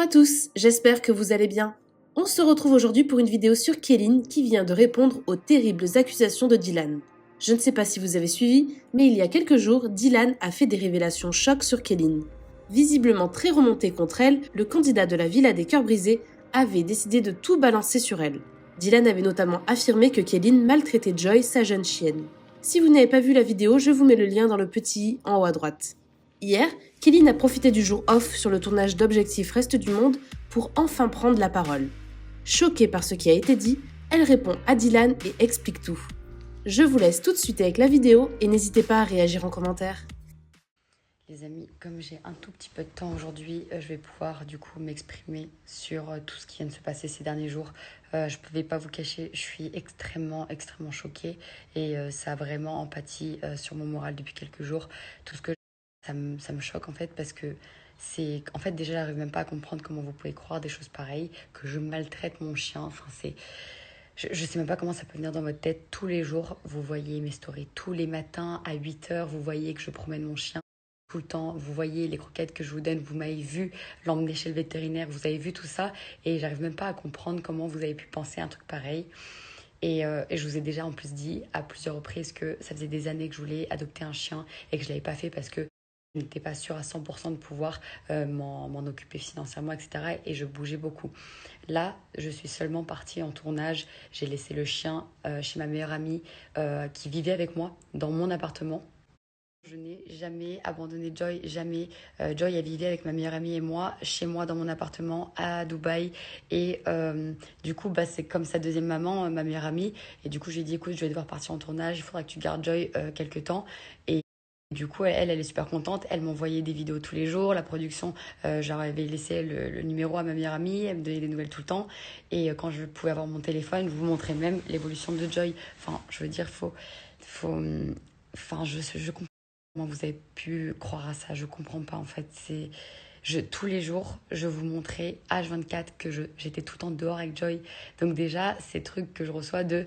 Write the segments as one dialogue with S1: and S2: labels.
S1: à tous, j'espère que vous allez bien. On se retrouve aujourd'hui pour une vidéo sur Kéline qui vient de répondre aux terribles accusations de Dylan. Je ne sais pas si vous avez suivi, mais il y a quelques jours, Dylan a fait des révélations chocs sur Kéline. Visiblement très remonté contre elle, le candidat de la Villa des Cœurs Brisés avait décidé de tout balancer sur elle. Dylan avait notamment affirmé que Kéline maltraitait Joy, sa jeune chienne. Si vous n'avez pas vu la vidéo, je vous mets le lien dans le petit i en haut à droite. Hier, Kéline a profité du jour off sur le tournage d'Objectif Reste du Monde pour enfin prendre la parole. Choquée par ce qui a été dit, elle répond à Dylan et explique tout. Je vous laisse tout de suite avec la vidéo et n'hésitez pas à réagir en commentaire.
S2: Les amis, comme j'ai un tout petit peu de temps aujourd'hui, je vais pouvoir du coup m'exprimer sur tout ce qui vient de se passer ces derniers jours. Je ne pouvais pas vous cacher, je suis extrêmement choquée et ça a vraiment empathie sur mon moral depuis quelques jours. Tout ce que ça me choque en fait parce que c'est en fait déjà j'arrive même pas à comprendre comment vous pouvez croire des choses pareilles, que je maltraite mon chien. Enfin je sais même pas comment ça peut venir dans votre tête. Tous les jours, vous voyez mes stories. Tous les matins à 8 h, vous voyez que je promène mon chien. Tout le temps, vous voyez les croquettes que je vous donne, vous m'avez vu l'emmener chez le vétérinaire, vous avez vu tout ça et j'arrive même pas à comprendre comment vous avez pu penser un truc pareil. Et je vous ai déjà en plus dit à plusieurs reprises que ça faisait des années que je voulais adopter un chien et que je l'avais pas fait parce que je n'étais pas sûre à 100% de pouvoir m'en occuper financièrement, etc. Et je bougeais beaucoup. Là, je suis seulement partie en tournage. J'ai laissé le chien chez ma meilleure amie qui vivait avec moi dans mon appartement. Je n'ai jamais abandonné Joy, jamais. Joy, elle vivait avec ma meilleure amie et moi, chez moi, dans mon appartement à Dubaï. Et du coup, c'est comme sa deuxième maman, ma meilleure amie. Et du coup, j'ai dit, écoute, je vais devoir partir en tournage, il faudra que tu gardes Joy quelques temps. Et du coup, elle est super contente. Elle m'envoyait des vidéos tous les jours. La production, j'avais laissé le numéro à ma meilleure amie. Elle me donnait des nouvelles tout le temps. Et quand je pouvais avoir mon téléphone, vous montrer même l'évolution de Joy. Enfin, je veux dire, je comprends comment vous avez pu croire à ça. Je comprends pas, en fait. Tous les jours, je vous montrais H24 que j'étais tout le temps dehors avec Joy. Donc déjà, ces trucs que je reçois de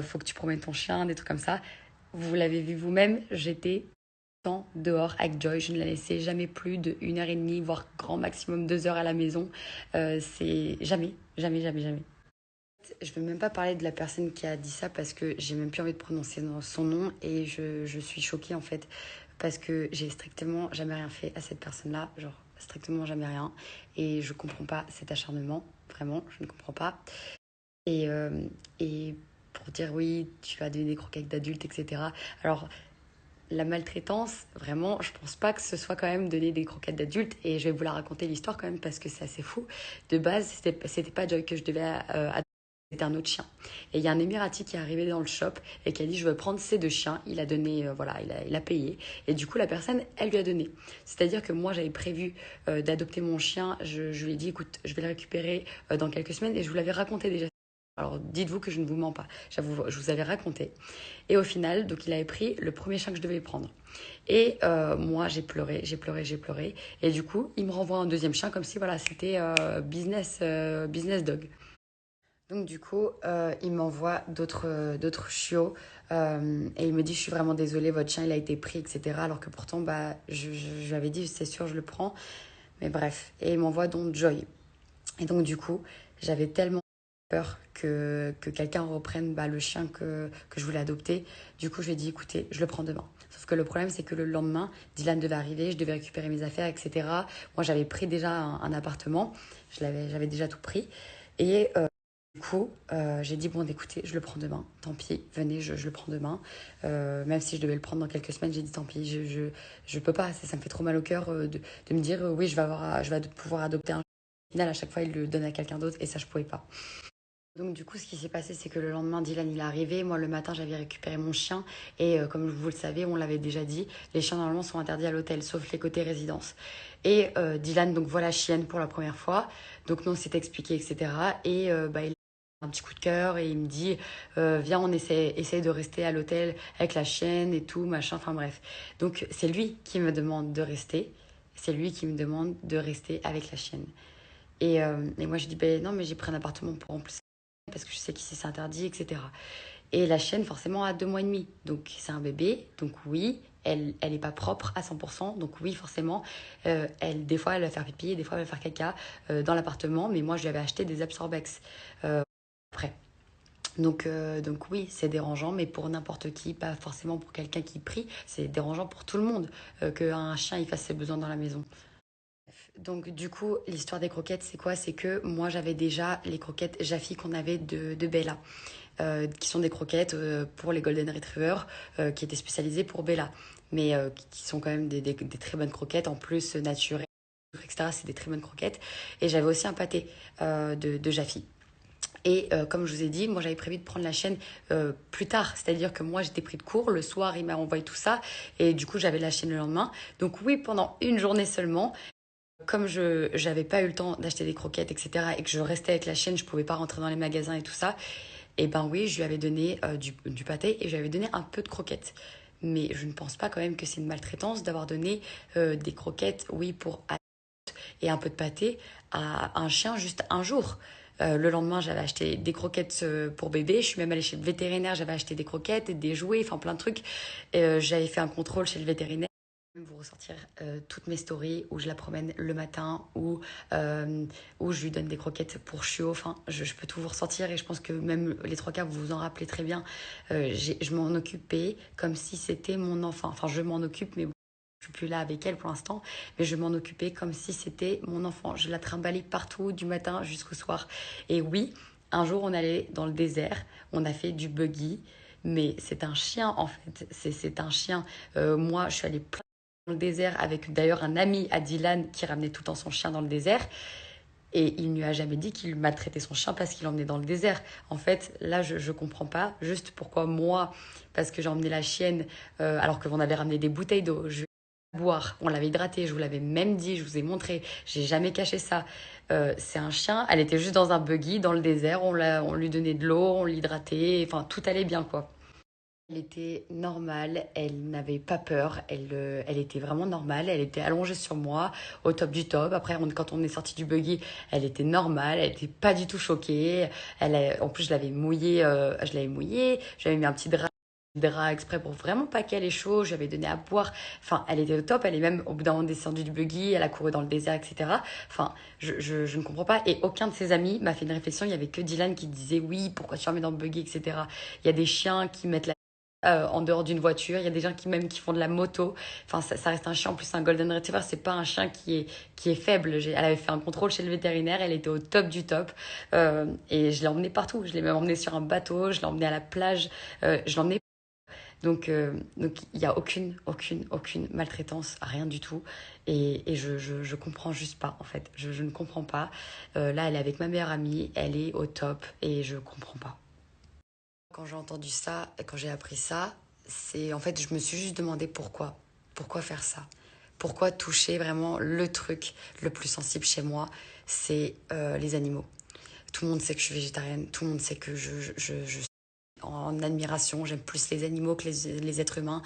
S2: faut que tu promènes ton chien, des trucs comme ça. Vous l'avez vu vous-même, j'étais temps dehors avec Joy. Je ne la laissais jamais plus de 1 h 30, voire grand maximum 2 heures à la maison. C'est jamais, jamais, jamais, jamais. Je ne vais même pas parler de la personne qui a dit ça parce que j'ai même plus envie de prononcer son nom et je suis choquée en fait parce que j'ai strictement jamais rien fait à cette personne-là, genre strictement jamais rien, et je comprends pas cet acharnement, vraiment, je ne comprends pas. Et, euh, et pour dire oui, tu as donné des croquettes d'adultes, etc. Alors la maltraitance, vraiment, je pense pas que ce soit quand même donner des croquettes d'adultes. Et je vais vous la raconter l'histoire quand même parce que c'est assez fou. De base, c'était pas Joy que je devais adopter, c'était un autre chien. Et il y a un Émirati qui est arrivé dans le shop et qui a dit je veux prendre ces deux chiens. Il a donné, voilà, il a payé. Et du coup, la personne, elle lui a donné. C'est-à-dire que moi, j'avais prévu d'adopter mon chien. Je lui ai dit écoute, je vais le récupérer dans quelques semaines et je vous l'avais raconté déjà. Alors dites-vous que je ne vous mens pas. J'avoue, je vous avais raconté. Et au final, donc il avait pris le premier chien que je devais prendre. Et moi, j'ai pleuré, j'ai pleuré, j'ai pleuré. Et du coup, il me renvoie un deuxième chien comme si voilà, c'était business dog. Donc du coup, il m'envoie d'autres chiots et il me dit je suis vraiment désolée, votre chien il a été pris, etc. Alors que pourtant, je lui avais dit c'est sûr, je le prends. Mais bref, et il m'envoie donc Joy. Et donc du coup, j'avais tellement peur que quelqu'un reprenne le chien que je voulais adopter. Du coup, je lui ai dit, écoutez, je le prends demain. Sauf que le problème, c'est que le lendemain, Dylan devait arriver, je devais récupérer mes affaires, etc. Moi, j'avais pris déjà un appartement, j'avais déjà tout pris. Et du coup, j'ai dit, bon, écoutez, je le prends demain. Tant pis, venez, je le prends demain. Même si je devais le prendre dans quelques semaines, j'ai dit, tant pis, je peux pas. Ça me fait trop mal au cœur de me dire, oui, je vais pouvoir adopter un chien. Au final, à chaque fois, il le donne à quelqu'un d'autre et ça, je pouvais pas. Donc du coup, ce qui s'est passé, c'est que le lendemain, Dylan, il est arrivé. Moi, le matin, j'avais récupéré mon chien. Et comme vous le savez, on l'avait déjà dit, les chiens, normalement, sont interdits à l'hôtel, sauf les côtés résidence. Et Dylan, donc, voit la chienne pour la première fois. Donc nous, on s'est expliqué, etc. Et il a un petit coup de cœur et il me dit, viens, essaye de rester à l'hôtel avec la chienne et tout, machin, enfin bref. Donc c'est lui qui me demande de rester. C'est lui qui me demande de rester avec la chienne. Et moi, je dis, ben non, mais j'ai pris un appartement pour en plus parce que je sais qu'ici c'est interdit, etc. Et la chienne, forcément, a 2 mois et demi. Donc, c'est un bébé. Donc, oui, elle est pas propre à 100%. Donc oui, forcément, des fois, elle va faire pipi et des fois, elle va faire caca dans l'appartement. Mais moi, je lui avais acheté des Absorbex après. Donc oui, c'est dérangeant, mais pour n'importe qui, pas forcément pour quelqu'un qui prie. C'est dérangeant pour tout le monde qu'un chien il fasse ses besoins dans la maison. Donc du coup, l'histoire des croquettes, c'est quoi? C'est que moi, j'avais déjà les croquettes Jaffy qu'on avait de Bella, qui sont des croquettes pour les Golden Retriever, qui étaient spécialisées pour Bella, mais qui sont quand même des très bonnes croquettes, en plus naturelles, etc. C'est des très bonnes croquettes. Et j'avais aussi un pâté de Jaffy. Et comme je vous ai dit, moi j'avais prévu de prendre la chaîne plus tard. C'est-à-dire que moi j'étais pris de court. Le soir, il m'a envoyé tout ça. Et du coup, j'avais la chaîne le lendemain. Donc oui, pendant une journée seulement, comme je n'avais pas eu le temps d'acheter des croquettes, etc., et que je restais avec la chaîne, je ne pouvais pas rentrer dans les magasins et tout ça, et ben oui, je lui avais donné du pâté et je lui avais donné un peu de croquettes. Mais je ne pense pas quand même que c'est une maltraitance d'avoir donné des croquettes, oui, pour et un peu de pâté à un chien juste un jour. Le lendemain, j'avais acheté des croquettes pour bébé. Je suis même allée chez le vétérinaire, j'avais acheté des croquettes, des jouets, enfin plein de trucs. J'avais fait un contrôle chez le vétérinaire. Je vais vous ressortir toutes mes stories où je la promène le matin, où je lui donne des croquettes pour chiot. Enfin, je peux tout vous ressortir et je pense que même les trois quarts, vous vous en rappelez très bien. Je m'en occupais comme si c'était mon enfant. Enfin, je m'en occupe, mais bon, je suis plus là avec elle pour l'instant. Mais je m'en occupais comme si c'était mon enfant. Je la trimballais partout, du matin jusqu'au soir. Et oui, un jour, on allait dans le désert. On a fait du buggy. Mais c'est un chien, en fait. C'est un chien. Moi, je suis allée dans le désert avec d'ailleurs un ami à Dylan qui ramenait tout le temps son chien dans le désert. Et il ne lui a jamais dit qu'il maltraitait son chien parce qu'il l'emmenait dans le désert. En fait, là, je ne comprends pas juste pourquoi moi, parce que j'ai emmené la chienne, alors qu'on avait ramené des bouteilles d'eau, je lui ai boire, on l'avait hydraté, je vous l'avais même dit, je vous ai montré, j'ai jamais caché ça. C'est un chien, elle était juste dans un buggy, dans le désert, on lui donnait de l'eau, on l'hydratait, enfin tout allait bien quoi. Elle était normale, elle n'avait pas peur, elle était vraiment normale, elle était allongée sur moi, au top du top. Après, quand on est sorti du buggy, elle était normale, elle était pas du tout choquée. En plus, je l'avais mouillée, j'avais mis un petit drap exprès pour vraiment pas qu'elle ait chaud, j'avais donné à boire. Enfin, elle était au top, elle est même au bout d'un moment descendue du buggy, elle a couru dans le désert, etc. Enfin, je ne comprends pas. Et aucun de ses amis m'a fait une réflexion, il y avait que Dylan qui disait oui, pourquoi tu remets dans le buggy, etc. Il y a des chiens qui mettent en dehors d'une voiture. Il y a des gens qui font de la moto. Enfin, ça reste un chien. En plus, un Golden Retriever, c'est pas un chien qui est faible. Elle avait fait un contrôle chez le vétérinaire. Elle était au top du top. Et je l'ai emmenée partout. Je l'ai même emmenée sur un bateau. Je l'ai emmenée à la plage. Je l'emmenais. Donc, il n'y a aucune maltraitance, rien du tout. Et je comprends juste pas, en fait. Je ne comprends pas. Là, elle est avec ma meilleure amie. Elle est au top. Et je comprends pas. Quand j'ai entendu ça, et quand j'ai appris ça, en fait, je me suis juste demandé pourquoi. Pourquoi faire ça? Pourquoi toucher vraiment le truc le plus sensible chez moi, c'est les animaux. Tout le monde sait que je suis végétarienne, tout le monde sait que je suis en admiration, j'aime plus les animaux que les êtres humains.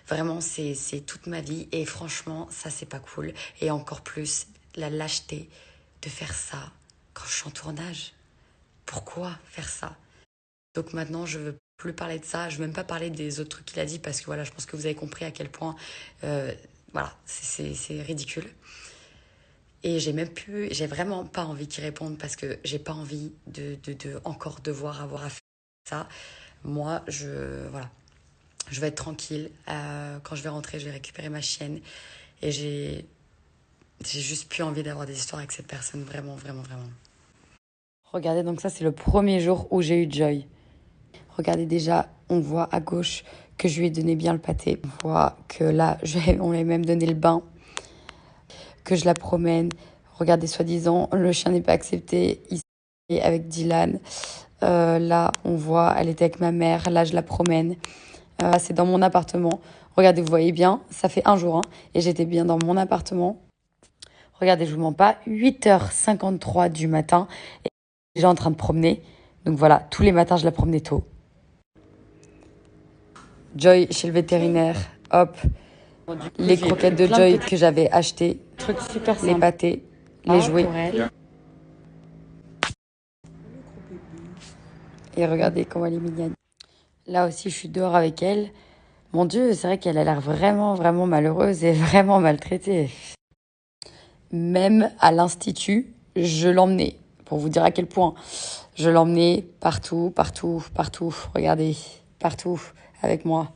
S2: Vraiment, c'est toute ma vie et franchement, ça, c'est pas cool. Et encore plus, la lâcheté de faire ça quand je suis en tournage. Pourquoi faire ça? Donc maintenant, je veux plus parler de ça. Je veux même pas parler des autres trucs qu'il a dit parce que voilà, je pense que vous avez compris à quel point, voilà, c'est ridicule. Et j'ai vraiment pas envie qu'il réponde parce que j'ai pas envie de encore devoir avoir à faire ça. Moi, voilà, je vais être tranquille. Quand je vais rentrer, je vais récupérer ma chienne et j'ai juste plus envie d'avoir des histoires avec cette personne, vraiment, vraiment, vraiment. Regardez, donc ça, c'est le premier jour où j'ai eu Joy. Regardez déjà, on voit à gauche que je lui ai donné bien le pâté. On voit que là, on lui a même donné le bain, que je la promène. Regardez, soi-disant, le chien n'est pas accepté. Ici, avec Dylan. Là, on voit, elle était avec ma mère. Là, je la promène. C'est dans mon appartement. Regardez, vous voyez bien, ça fait un jour. Hein, et j'étais bien dans mon appartement. Regardez, je vous mens pas, 8h53 du matin. Et déjà en train de promener. Donc voilà, tous les matins, je la promenais tôt. Joy chez le vétérinaire, hop, les croquettes de Joy que j'avais achetées, les pâtés, les jouets. Et regardez comment elle est mignonne. Là aussi, je suis dehors avec elle. Mon Dieu, c'est vrai qu'elle a l'air vraiment, vraiment malheureuse et vraiment maltraitée. Même à l'institut, je l'emmenais, pour vous dire à quel point. Je l'emmenais partout, partout, partout. Regardez, partout avec moi.